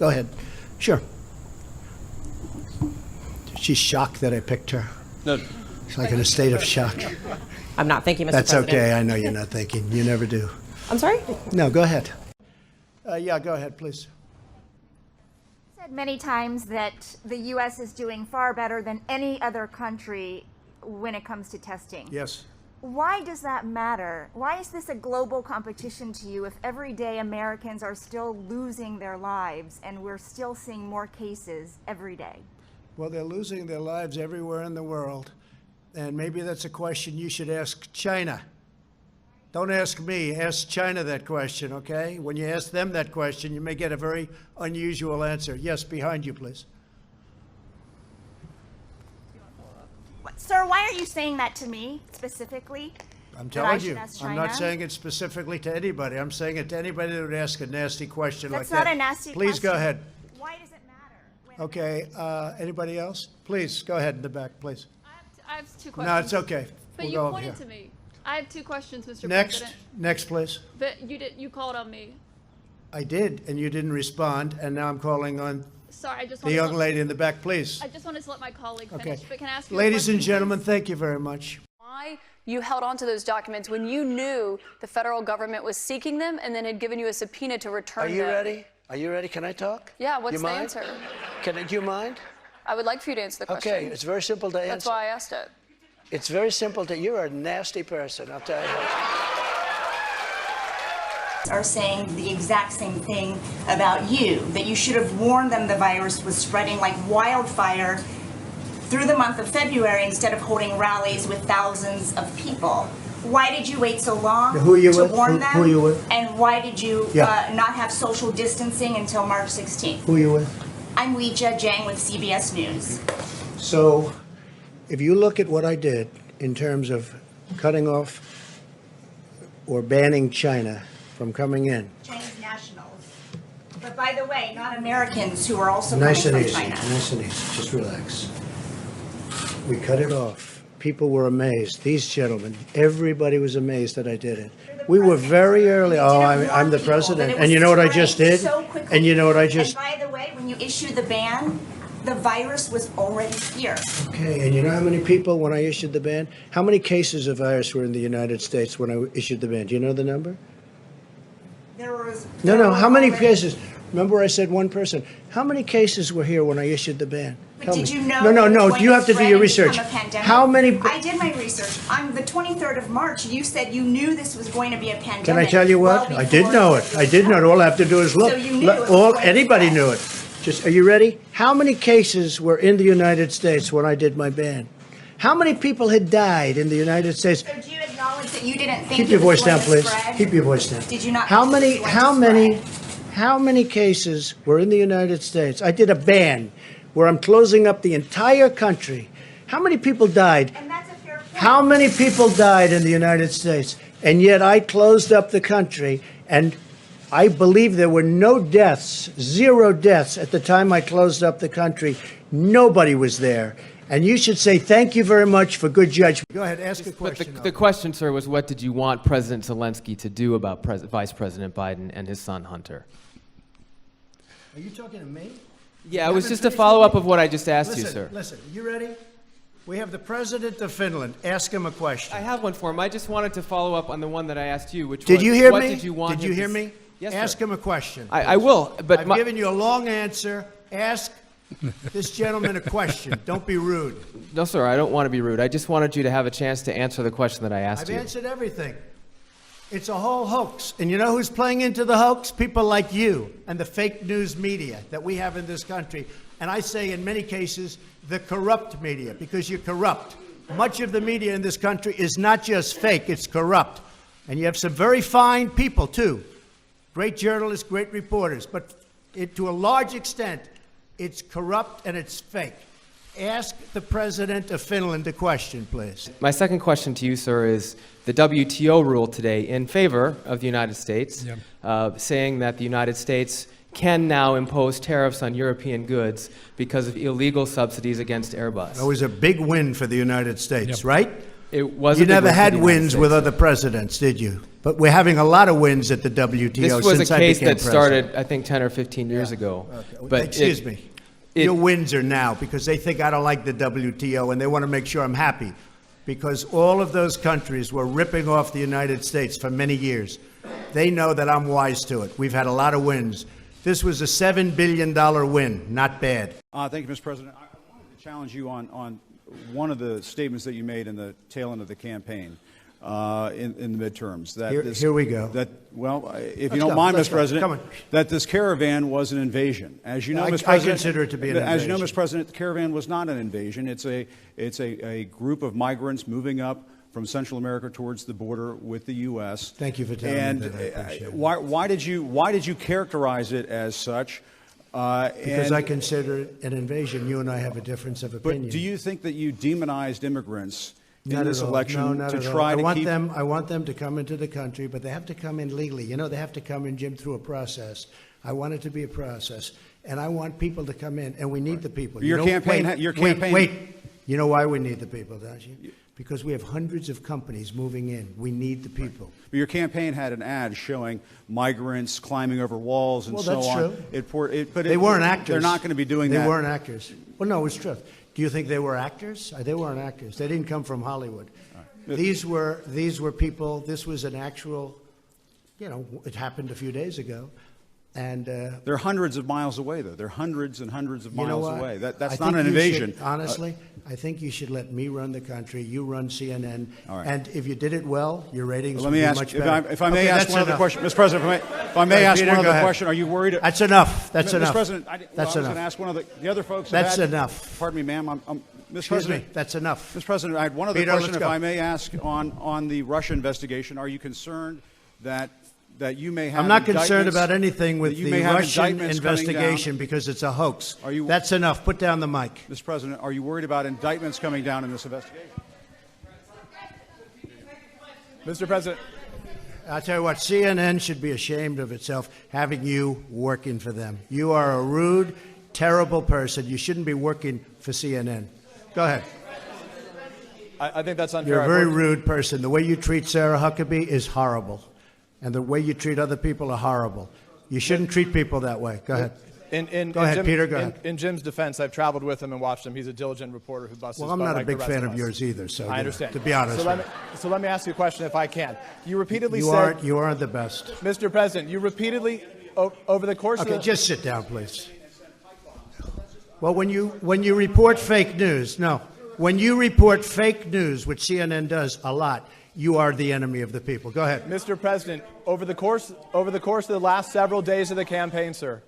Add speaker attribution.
Speaker 1: Go ahead. Sure. She's shocked that I picked her.
Speaker 2: No,
Speaker 1: She's like in a state of shock.
Speaker 3: I'm not thinking, Mr.
Speaker 1: That's
Speaker 3: President.
Speaker 1: okay. I know you're not thinking. You never do.
Speaker 3: I'm sorry?
Speaker 1: No, go ahead. Yeah, go ahead, please.
Speaker 4: Said many times that the U.S. is doing far better than any other country when it comes to testing.
Speaker 1: Yes.
Speaker 4: Why does that matter? Why is this a global competition to you if every day Americans are still losing their lives and we're still seeing more cases every day?
Speaker 1: Well, they're losing their lives everywhere in the world. And maybe that's a question you should ask China. Don't ask me. Ask China that question, okay? When you ask them that question, you may get a very unusual answer. Yes, behind you, please.
Speaker 4: Sir, why are you saying that to me specifically?
Speaker 1: I'm
Speaker 4: That I
Speaker 1: telling
Speaker 4: should
Speaker 1: you.
Speaker 4: ask
Speaker 1: I'm not
Speaker 4: China?
Speaker 1: saying it specifically to anybody. I'm saying it to anybody that would ask a nasty question
Speaker 4: That's
Speaker 1: like that.
Speaker 4: not a nasty
Speaker 1: Please go
Speaker 4: question.
Speaker 1: ahead.
Speaker 4: Why does it matter? when
Speaker 1: Okay, anybody else? Please, go ahead in the back, please.
Speaker 5: I have two questions.
Speaker 1: No, it's okay.
Speaker 5: But
Speaker 1: We'll
Speaker 5: you
Speaker 1: go over
Speaker 5: pointed
Speaker 1: here.
Speaker 5: to me. I have two questions, Mr.
Speaker 1: Next,
Speaker 5: President.
Speaker 1: next, please.
Speaker 5: But you called on me.
Speaker 1: I did, and you didn't respond, and now I'm calling on
Speaker 5: Sorry, I just
Speaker 1: the
Speaker 5: wanted
Speaker 1: young
Speaker 5: to,
Speaker 1: lady in the back, please.
Speaker 5: I just wanted to let my colleague finish.
Speaker 1: Okay.
Speaker 5: But can I ask you a
Speaker 1: Ladies and
Speaker 5: question,
Speaker 1: gentlemen,
Speaker 5: please?
Speaker 1: thank you very much.
Speaker 6: Why you held on to those documents when you knew the federal government was seeking them and then had given you a subpoena to return
Speaker 7: Are
Speaker 6: them?
Speaker 7: you ready? Are you ready? Can I talk?
Speaker 6: Yeah, what's
Speaker 7: you
Speaker 6: the
Speaker 7: mind?
Speaker 6: answer?
Speaker 7: Do you mind?
Speaker 6: I would like for you to answer the question.
Speaker 7: Okay, it's very simple to answer.
Speaker 6: That's why I asked it.
Speaker 7: It's very simple to. You're a nasty person, I'll tell you.
Speaker 8: Are saying the exact same thing about you, that you should have warned them the virus was spreading like wildfire through the month of February instead of holding rallies with thousands of people. Why did you wait so long
Speaker 1: Who are you
Speaker 8: to
Speaker 1: with?
Speaker 8: warn
Speaker 1: Who
Speaker 8: them?
Speaker 1: are you with?
Speaker 8: And why did you
Speaker 1: Yeah.
Speaker 8: not have social distancing until March 16th?
Speaker 1: Who are you with?
Speaker 8: I'm Weijia Jiang with CBS News.
Speaker 1: So, if you look at what I did in terms of cutting off or banning China from coming in,
Speaker 8: Chinese nationals. But by the way, not Americans who are also coming
Speaker 1: nice and
Speaker 8: from
Speaker 1: easy,
Speaker 8: China.
Speaker 1: nice and easy, just relax. We cut it off. People were amazed. These gentlemen, everybody was amazed that I did it. We were very early.
Speaker 8: You
Speaker 1: Oh,
Speaker 8: didn't
Speaker 1: I'm
Speaker 8: warn
Speaker 1: the
Speaker 8: people
Speaker 1: president.
Speaker 8: that it
Speaker 1: And
Speaker 8: was
Speaker 1: you know what I just
Speaker 8: spreading
Speaker 1: did?
Speaker 8: so quickly.
Speaker 1: And you know what I just...
Speaker 8: And by the way, when you issued the ban, the virus was already here.
Speaker 1: Okay, and you know how many people, when I issued the ban, how many cases of virus were in the United States when I issued the ban? Do you know the number? No, how many cases? Remember I said one person. How many cases were here when I issued the ban?
Speaker 8: But
Speaker 1: Tell
Speaker 8: did
Speaker 1: me.
Speaker 8: you know?
Speaker 1: No,
Speaker 8: it was going
Speaker 1: you have to do
Speaker 8: spread
Speaker 1: your
Speaker 8: and
Speaker 1: research.
Speaker 8: become a pandemic?
Speaker 1: How many...
Speaker 8: I did my research. On the 23rd of March, you said you knew this was going to be a pandemic.
Speaker 1: Can I tell you what?
Speaker 8: well
Speaker 1: I did
Speaker 8: before
Speaker 1: know it. I did know it. All I have to do is look.
Speaker 8: So you knew it was
Speaker 1: All
Speaker 8: going to
Speaker 1: Anybody
Speaker 8: spread.
Speaker 1: knew it. Just, are you ready? How many cases were in the United States when I did my ban? How many people had died in the United States?
Speaker 8: So do you acknowledge that you didn't think
Speaker 1: Keep
Speaker 8: it
Speaker 1: your
Speaker 8: was
Speaker 1: voice
Speaker 8: going
Speaker 1: down,
Speaker 8: to
Speaker 1: please.
Speaker 8: spread?
Speaker 1: Keep your voice down.
Speaker 8: Did you not
Speaker 1: How
Speaker 8: think it
Speaker 1: many?
Speaker 8: was going
Speaker 1: How
Speaker 8: to
Speaker 1: many?
Speaker 8: spread?
Speaker 1: How many cases were in the United States? I did a ban where I'm closing up the entire country. How many people died?
Speaker 8: And that's a fair point.
Speaker 1: How many people died in the United States? And yet I closed up the country, and I believe there were no deaths, 0 deaths at the time I closed up the country. Nobody was there. And you should say thank you very much for good judgment. Go ahead, ask a
Speaker 2: but
Speaker 1: question.
Speaker 2: the question, sir, was what did you want President Zelensky to do about Vice President Biden and his son Hunter?
Speaker 1: Are you talking to me?
Speaker 2: Yeah, it
Speaker 1: You
Speaker 2: was
Speaker 1: haven't
Speaker 2: just a
Speaker 1: finished
Speaker 2: follow-up
Speaker 1: with
Speaker 2: of
Speaker 1: me?
Speaker 2: what I just asked you,
Speaker 1: Listen,
Speaker 2: sir.
Speaker 1: listen, you ready? We have the president of Finland. Ask him a question.
Speaker 2: I have one for him. I just wanted to follow up on the one that I asked you, which
Speaker 1: Did
Speaker 2: was,
Speaker 1: you hear
Speaker 2: what
Speaker 1: me?
Speaker 2: did you want
Speaker 1: Did you
Speaker 2: him
Speaker 1: hear
Speaker 2: to
Speaker 1: me?
Speaker 2: Yes,
Speaker 1: Ask
Speaker 2: sir.
Speaker 1: him a question.
Speaker 2: I will, but
Speaker 1: I've given you a long answer. Ask this gentleman a question. Don't be rude.
Speaker 2: no, sir, I don't want to be rude. I just wanted you to have a chance to answer the question that I asked
Speaker 1: I've
Speaker 2: you.
Speaker 1: answered everything. It's a whole hoax. And you know who's playing into the hoax? People like you and the fake news media that we have in this country. And I say in many cases, the corrupt media, because you're corrupt. Much of the media in this country is not just fake, it's corrupt. And you have some very fine people, too. Great journalists, great reporters. But to a large extent, it's corrupt and it's fake. Ask the president of Finland a question, please.
Speaker 2: My second question to you, sir, is the WTO ruled today in favor of the United States, saying that the United States can now impose tariffs on European goods because of illegal subsidies against Airbus.
Speaker 1: That was a big win for the United States, right?
Speaker 2: It wasn't.
Speaker 1: You
Speaker 2: a
Speaker 1: never
Speaker 2: good for
Speaker 1: had
Speaker 2: the United
Speaker 1: wins with
Speaker 2: States.
Speaker 1: other presidents, did you? But we're having a lot of wins at the WTO
Speaker 2: This was
Speaker 1: since
Speaker 2: a
Speaker 1: I
Speaker 2: case
Speaker 1: became
Speaker 2: that
Speaker 1: president.
Speaker 2: started, I think, 10 or 15 years ago. But
Speaker 1: Excuse me. Your wins are now because they think I don't like the WTO and they want to make sure I'm happy. Because all of those countries were ripping off the United States for many years. They know that I'm wise to it. We've had a lot of wins. This was a $7 billion win. Not bad.
Speaker 9: Thank you, Mr. President. I wanted to challenge you on one of the statements that you made in the tail end of the campaign in the midterms. That
Speaker 1: Here we go.
Speaker 9: That, well, if
Speaker 1: Let's
Speaker 9: you don't
Speaker 1: go.
Speaker 9: mind,
Speaker 1: Let's
Speaker 9: Mr.
Speaker 1: go.
Speaker 9: President,
Speaker 1: Come on.
Speaker 9: that this caravan was an invasion. As you know,
Speaker 1: I
Speaker 9: Mr. President,
Speaker 1: consider it to be an
Speaker 9: As you know,
Speaker 1: invasion.
Speaker 9: Mr. President, the caravan was not an invasion. It's a group of migrants moving up from Central America towards the border with the U.S.
Speaker 1: Thank you for telling me that. I appreciate it.
Speaker 9: Why did you characterize it as such?
Speaker 1: Because I consider it an invasion. You and I have a difference of opinion.
Speaker 9: But do you think that you demonized immigrants in
Speaker 1: Not
Speaker 9: this
Speaker 1: at all.
Speaker 9: election
Speaker 1: No, not
Speaker 9: to
Speaker 1: at all.
Speaker 9: try to keep?
Speaker 1: I want them to come into the country, but they have to come in legally. You know, they have to come in, Jim, through a process. I want it to be a process, and I want people to come in, and we need the people.
Speaker 9: Your campaign.
Speaker 1: Wait. You know why we need the people, don't you? Because we have hundreds of companies moving in. We need the people.
Speaker 9: Your campaign had an ad showing migrants climbing over walls and
Speaker 1: Well,
Speaker 9: so
Speaker 1: that's
Speaker 9: on.
Speaker 1: true.
Speaker 9: But
Speaker 1: They weren't actors.
Speaker 9: They're not going to be doing that.
Speaker 1: They weren't actors. Well, no, it's true. Do you think they were actors? They weren't actors. They didn't come from Hollywood. These were people. This was an actual. You know, it happened a few days ago, and
Speaker 9: They're hundreds of miles away, though. They're hundreds and hundreds of
Speaker 1: you know
Speaker 9: miles
Speaker 1: what?
Speaker 9: away.
Speaker 1: I
Speaker 9: That's
Speaker 1: think
Speaker 9: not an
Speaker 1: you
Speaker 9: invasion.
Speaker 1: should- honestly, I think you should let me run the country. You run CNN,
Speaker 9: All right.
Speaker 1: and if you did it well, your ratings
Speaker 9: Let
Speaker 1: would
Speaker 9: me
Speaker 1: be
Speaker 9: ask,
Speaker 1: much
Speaker 9: if
Speaker 1: better.
Speaker 9: I may
Speaker 1: Okay,
Speaker 9: ask
Speaker 1: that's
Speaker 9: one other
Speaker 1: enough.
Speaker 9: question, Mr. President. If I may
Speaker 1: Right,
Speaker 9: ask
Speaker 1: Peter,
Speaker 9: one
Speaker 1: go
Speaker 9: other
Speaker 1: ahead.
Speaker 9: question, are you worried?
Speaker 1: That's enough. That's
Speaker 9: Mr.
Speaker 1: enough.
Speaker 9: President,
Speaker 1: That's
Speaker 9: I was going
Speaker 1: enough.
Speaker 9: to ask one of the other folks.
Speaker 1: That's
Speaker 9: have had-
Speaker 1: enough.
Speaker 9: Pardon me, ma'am. Mr.
Speaker 1: Excuse
Speaker 9: President,
Speaker 1: me. That's enough.
Speaker 9: Mr. President, I had one other
Speaker 1: Peter,
Speaker 9: question,
Speaker 1: let's
Speaker 9: if
Speaker 1: go.
Speaker 9: I may ask, on the Russia investigation. Are you concerned that you may have?
Speaker 1: I'm not concerned
Speaker 9: indictments-
Speaker 1: about anything with
Speaker 9: that you
Speaker 1: the
Speaker 9: may have
Speaker 1: Russian
Speaker 9: indictments coming down?
Speaker 1: investigation because it's a hoax.
Speaker 9: Are you-
Speaker 1: That's enough. Put down the mic.
Speaker 9: Mr. President, are you worried about indictments coming down in this investigation?
Speaker 10: Mr. President.
Speaker 1: I'll tell you what, CNN should be ashamed of itself having you working for them. You are a rude, terrible person. You shouldn't be working for CNN. Go ahead.
Speaker 10: I think that's unfair.
Speaker 1: You're a very rude person. The way you treat Sarah Huckabee is horrible. And the way you treat other people are horrible. You shouldn't treat people that way. Go ahead. Go ahead, Peter, go ahead.
Speaker 10: In Jim's defense, I've traveled with him and watched him. He's a diligent reporter who busts his
Speaker 1: Well, I'm
Speaker 10: butt
Speaker 1: not a
Speaker 10: like the
Speaker 1: big
Speaker 10: rest
Speaker 1: fan
Speaker 10: of
Speaker 1: of
Speaker 10: us.
Speaker 1: yours either, so
Speaker 10: I understand.
Speaker 1: to be honest.
Speaker 10: So let me ask you a question, if I can. You repeatedly
Speaker 1: You
Speaker 10: said,
Speaker 1: aren't the best.
Speaker 10: Mr. President, you repeatedly, over the course
Speaker 1: Okay,
Speaker 10: of the...
Speaker 1: just sit down, please. Well, when you report fake news, when you report fake news, which CNN does a lot, you are the enemy of the people. Go ahead.
Speaker 10: Mr. President, over the course of the last several days of the campaign, sir,